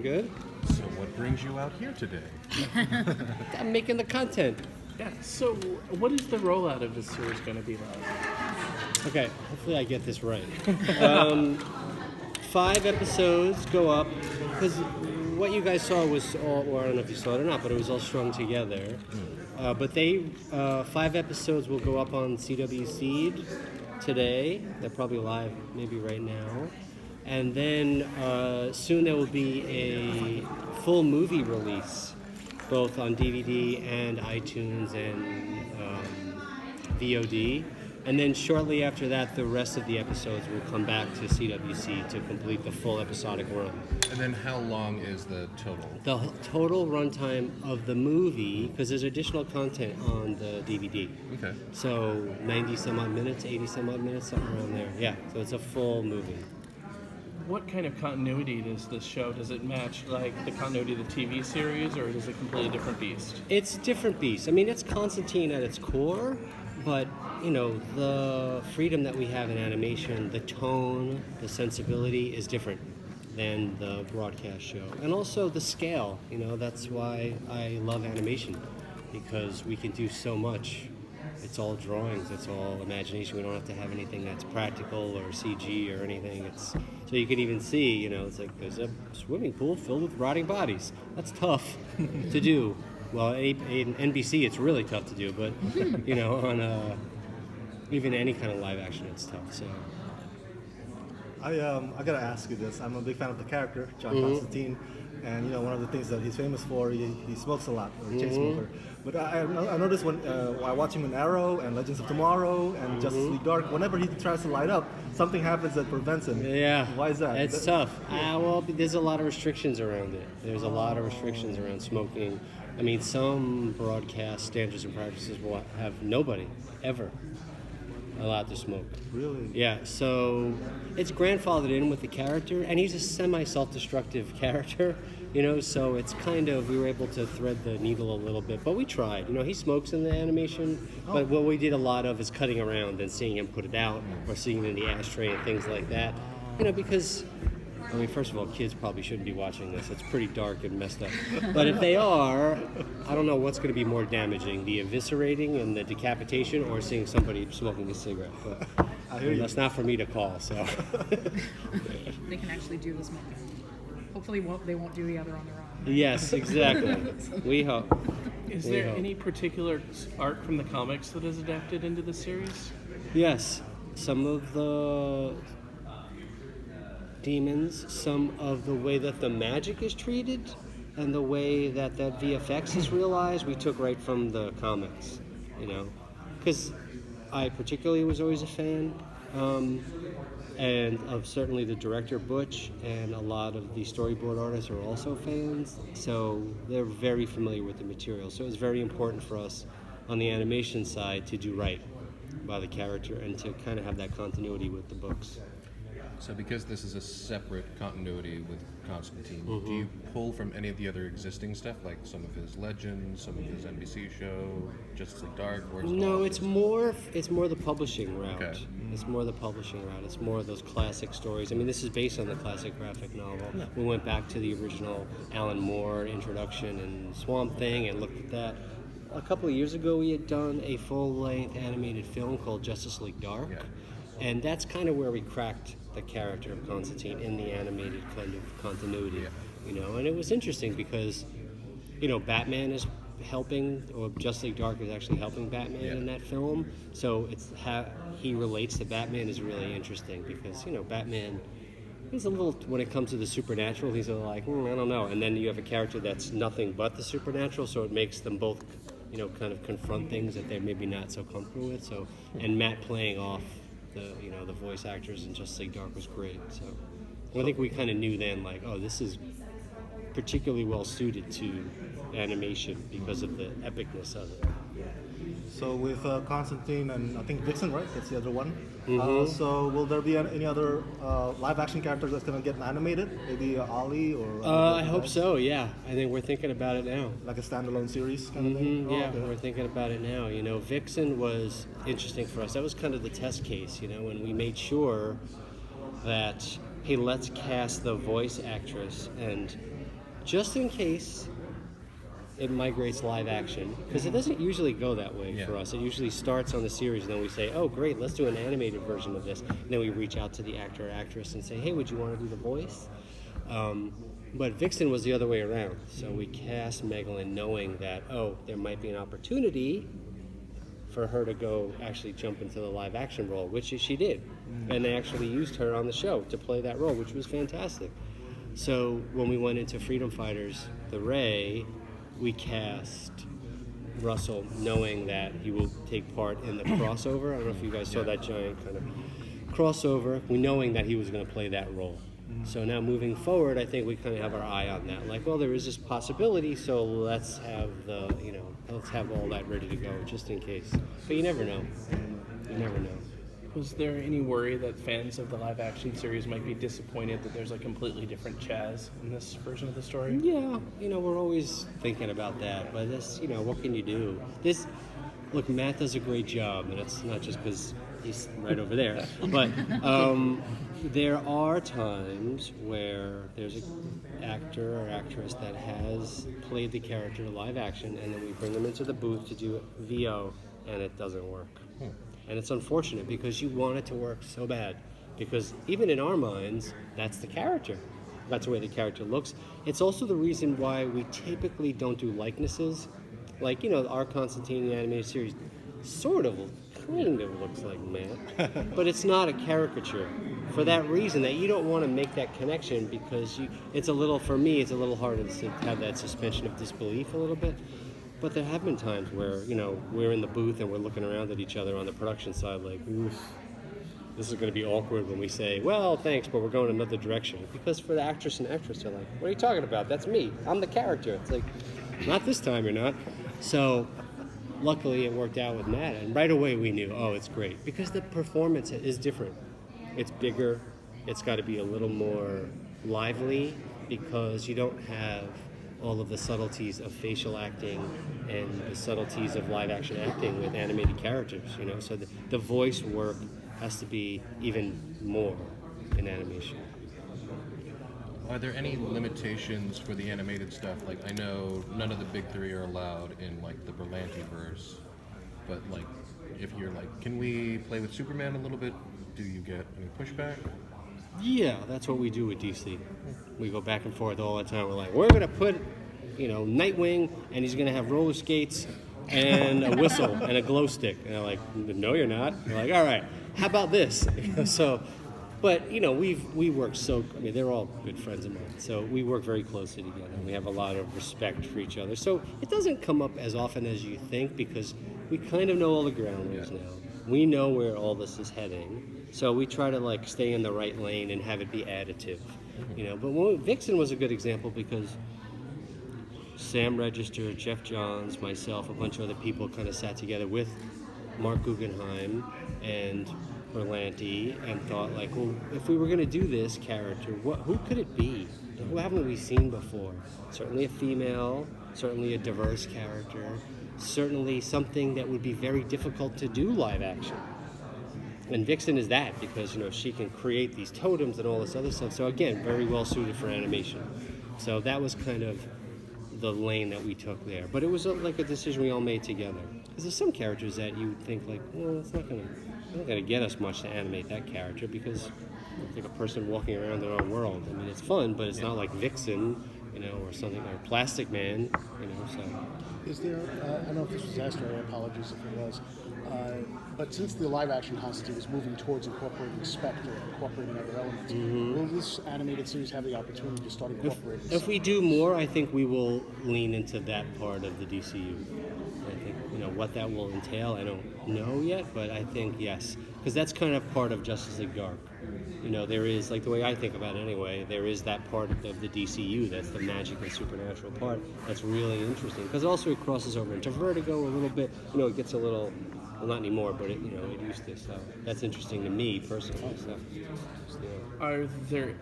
good. So what brings you out here today? I'm making the content. Yeah. So, what is the rollout of this series going to be like? Okay, hopefully I get this right. 5 episodes go up, because what you guys saw was all, or I don't know if you saw it or not, but it was all strung together. But 5 episodes will go up on CW Seed today. They're probably live maybe right now. And then soon there will be a full movie release, both on DVD and iTunes and VOD. And then shortly after that, the rest of the episodes will come back to CWC to complete the full episodic run. And then how long is the total? The total runtime of the movie, because there's additional content on the DVD. Okay. So 90 some odd minutes, 80 some odd minutes, something around there. Yeah, so it's a full movie. What kind of continuity does this show? Does it match like the continuity of the TV series, or is it a completely different beast? It's a different beast. I mean, it's Constantine at its core, but you know, the freedom that we have in animation, the tone, the sensibility is different than the broadcast show. And also the scale, you know, that's why I love animation, because we can do so much. It's all drawings, it's all imagination. We don't have to have anything that's practical or CG or anything. So you can even see, you know, it's like there's a swimming pool filled with rotting bodies. That's tough to do. Well, in NBC it's really tough to do, but you know, on even any kind of live action, it's tough. So I gotta ask you this. I'm a big fan of the character, John Constantine, and you know, one of the things that he's famous for, he smokes a lot, or a chain smoker. But I noticed while watching him in Arrow and Legends of Tomorrow and Justice League Dark, whenever he tries to light up, something happens that prevents him. Yeah. Why is that? It's tough. Well, there's a lot of restrictions around it. There's a lot of restrictions around smoking. I mean, some broadcast standards and practices will have nobody ever allowed to smoke. Really? Yeah, so it's grandfathered in with the character, and he's a semi-self-destructive character, you know, so it's kind of, we were able to thread the needle a little bit, but we tried. You know, he smokes in the animation, but what we did a lot of is cutting around and seeing him put it out, or seeing it in the ashtray and things like that, you know, because I mean, first of all, kids probably shouldn't be watching this. It's pretty dark and messed up. But if they are, I don't know what's going to be more damaging, the eviscerating and the decapitation, or seeing somebody smoking a cigarette. But I hear you. That's not for me to call, so. They can actually do the smoking. Hopefully they won't do the other on their own. Yes, exactly. We hope. Is there any particular art from the comics that is adapted into the series? Yes. Some of the demons, some of the way that the magic is treated, and the way that VFX is realized, we took right from the comics, you know, because I particularly was always a fan, and of certainly the director Butch, and a lot of the storyboard artists are also fans, so they're very familiar with the material. So it was very important for us on the animation side to do right by the character and to kind of have that continuity with the books. So because this is a separate continuity with Constantine, do you pull from any of the other existing stuff, like some of his Legends, some of his NBC show, Justice League Dark? No, it's more the publishing route. Okay. It's more the publishing route. It's more of those classic stories. I mean, this is based on the classic graphic novel. Yeah. We went back to the original Alan Moore introduction and Swamp Thing and looked at that. A couple of years ago, we had done a full-length animated film called Justice League Dark. Yeah. And that's kind of where we cracked the character of Constantine in the animated kind of continuity, you know. And it was interesting because, you know, Batman is helping, or Justice League Dark is actually helping Batman in that film. So it's how he relates to Batman is really interesting because, you know, Batman, he's a little, when it comes to the supernatural, he's a little like, I don't know. And then you have a character that's nothing but the supernatural, so it makes them both, you know, kind of confront things that they're maybe not so comfortable with. So, and Matt playing off the voice actors in Justice League Dark was great. So I think we kind of knew then, like, oh, this is particularly well suited to animation because of the epicness of it. So with Constantine and I think Vixen, right? That's the other one. So will there be any other live action characters that's going to get animated? Maybe Ollie or... I hope so, yeah. I think we're thinking about it now. Like a standalone series kind of thing? Yeah, we're thinking about it now. You know, Vixen was interesting for us. That was kind of the test case, you know, and we made sure that hey, let's cast the voice actress, and just in case it migrates live action, because it doesn't usually go that way for us. It usually starts on the series, and then we say, oh, great, let's do an animated version of this. And then we reach out to the actor or actress and say, hey, would you want to do the voice? But Vixen was the other way around. So we cast Megalyn knowing that, oh, there might be an opportunity for her to go actually jump into the live action role, which she did. And they actually used her on the show to play that role, which was fantastic. So when we went into Freedom Fighters, the Ray, we cast Russell knowing that he will take part in the crossover. I don't know if you guys saw that giant kind of crossover, we knowing that he was going to play that role. So now moving forward, I think we kind of have our eye on that. Like, well, there is this possibility, so let's have let's have all that ready to go just in case. But you never know. You never know. Was there any worry that fans of the live action series might be disappointed that there's a completely different Chaz in this version of the story? Yeah, we're always thinking about that. But this, what can you do? Look, Matt does a great job, and it's not just because he's right over there. But there are times where there's an actor or actress that has played the character live action, and then we bring them into the booth to do VO, and it doesn't work. And it's unfortunate because you want it to work so bad. Because even in our minds, that's the character. That's the way the character looks. It's also the reason why we typically don't do likenesses. Like, our Constantine, the animated series, kind of looks like Matt. But it's not a caricature. For that reason, that you don't want to make that connection because for me, it's a little hard to have that suspension of disbelief a little bit. But there have been times where, we're in the booth and we're looking around at each other on the production side like, oof, this is going to be awkward when we say, well, thanks, but we're going another direction. Because for the actress and actress, they're like, what are you talking about? That's me. I'm the character. It's like, not this time, you're not. So luckily it worked out with Matt. And right away we knew, oh, it's great. Because the performance is different. It's bigger. It's got to be a little more lively because you don't have all of the subtleties of facial acting and the subtleties of live action acting with animated characters, so the voice work has to be even more in animation. Are there any limitations for the animated stuff? Like, I know none of the big three are allowed in the Berlanti verse, but if you're can we play with Superman a little bit? Do you get any pushback? Yeah, that's what we do with DC. We go back and forth all the time. We're like, we're going to put, Nightwing, and he's going to have roller skates and a whistle and a glow stick. And they're like, no, you're not. We're like, all right, how about this? But, we work they're all good friends of mine. So we work very closely together. We have a lot of respect for each other. So it doesn't come up as often as you think because we kind of know all the ground rules now. We know where all this is heading. So we try to stay in the right lane and have it be additive, But Vixen was a good example because Sam Register, Jeff Johns, myself, a bunch of other people kind of sat together with Mark Guggenheim and Berlanti and thought well, if we were going to do this character, who could it be? Who haven't we seen before? Certainly a female, certainly a diverse character, certainly something that would be very difficult to do live action. And Vixen is that because, she can create these totems and all this other stuff. So again, very well suited for animation. So that was kind of the lane that we took there. But it was a decision we all made together. Because there's some characters that you think well, it's not going to get us much to animate that character because it's like a person walking around their own world. I mean, it's fun, but it's not like Vixen, or something like Plastic Man, so. Is there, I don't know if this was asked earlier, apologies if it was, but since the live-action Constantine is moving towards incorporating Spectre, incorporating other elements, will this animated series have the opportunity to start incorporating If we do more, I think we will lean into that part of the DCU. I think, what that will entail, I don't know yet, but I think yes. Because that's kind of part of Justice League Dark. There is, the way I think about it anyway, there is that part of the DCU, that's the magic and supernatural part, that's really interesting. Because also it crosses over into Vertigo a little bit, it gets a little, well, not anymore, but it used to, so that's interesting to me personally. So,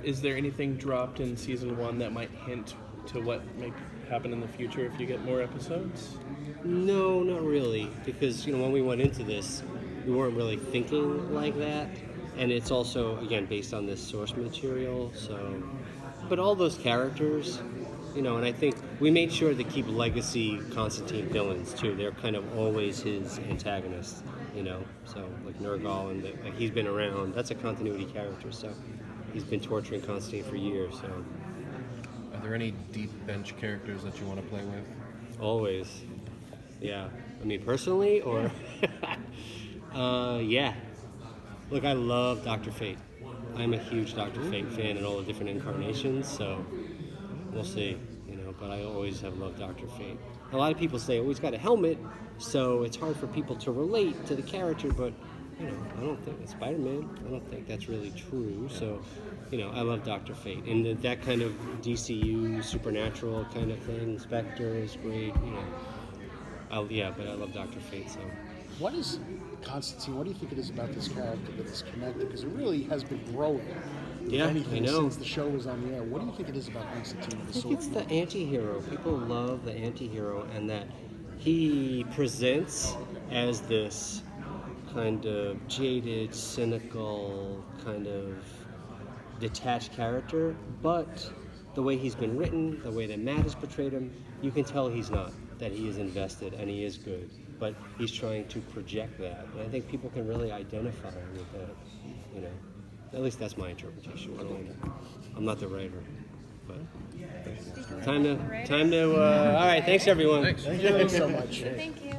Is there anything dropped in season 1 that might hint to what might happen in the future if you get more episodes? No, not really, because when we went into this, we weren't really thinking like that. and it's also again based on this source material. So, but all those characters, and I think we made sure to keep legacy Constantine villains too. They're kind of always his antagonists, So like Nergal, and like he's been around. That's a continuity character, so he's been torturing Constantine for years. So, Are there any deep bench characters that you want to play with? always, yeah. I mean, personally, or yeah. Look, I love Dr. Fate. I'm a huge Dr. Fate fan in all the different incarnations, so we'll see, but I always have loved Dr. Fate. A lot of people say, oh, he's got a helmet, so it's hard for people to relate to the character, but, I don't think, Spider-Man, I don't think that's really true, so, I love Dr. Fate. And that kind of DCU, supernatural kind of thing, Spectre is great, but I love Dr. Fate, so. What is Constantine? What do you think it is about this character that is connected? Because it really has been growing. Yeah, if anything, I know. since the show was on the air. What do you think it is about Constantine? I think it's the anti-hero. People love the anti-hero, and that he presents as this kind of jaded, cynical, kind of detached character, but the way he's been written, the way that Matt has portrayed him, you can tell he's not, that he is invested and he is good, but he's trying to project that, and I think people can really identify with that, At least that's my interpretation. I'm not the writer, but time to. All right, thanks everyone. Thanks. Thank you so much. Thank you.